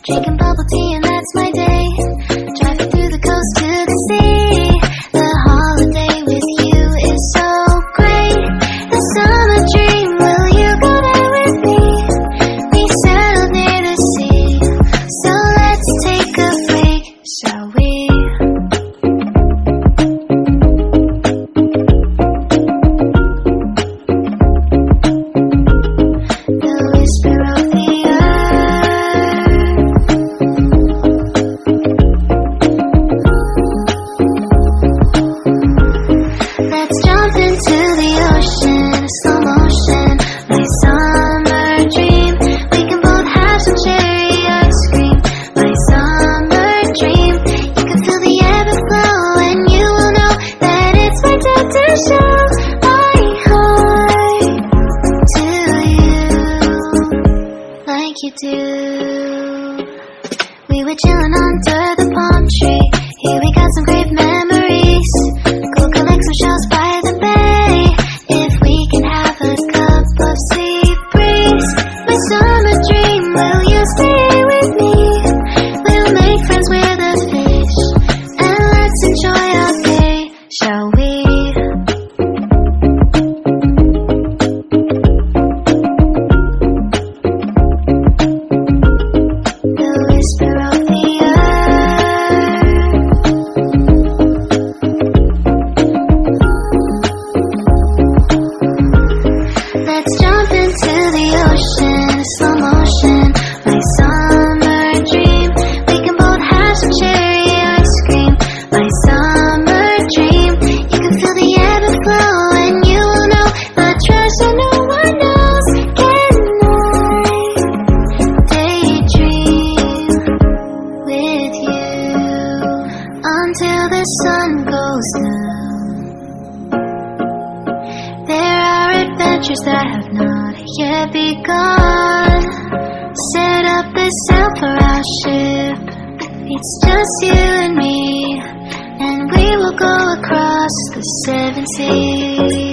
Drinking bubble tea and that's my day. Driving through the coast to the sea. The holiday with you is so great. The summer dream, will you go there with me? We settled near the sea, so let's take a break, shall we? The whisper of the let's jump into the ocean, slow motion, my summer dream. We can both have some cherry ice cream, my summer dream. You can feel the ebb and flow, and you will know that it's my time to show my heart to you, like you do. We were chilling under the palm tree. Here we got some great memories. Go collect some shells by the bay. If we can have a cup of sea breeze, my summer dream, will you stay with me? We'll make friends with the fish, and let's enjoy our day, shall we? The whisper of the let's jump into the ocean, slow motion, my summer dream. We can both have some cherry ice cream, my summer dream. You can feel the ebb and flow, and you will know the treasure no one knows. Can I daydream with you until the sun goes down? There are adventures that have not yet begun. Set up the sail for our ship. It's just you and me, and we will go across the 7 seas.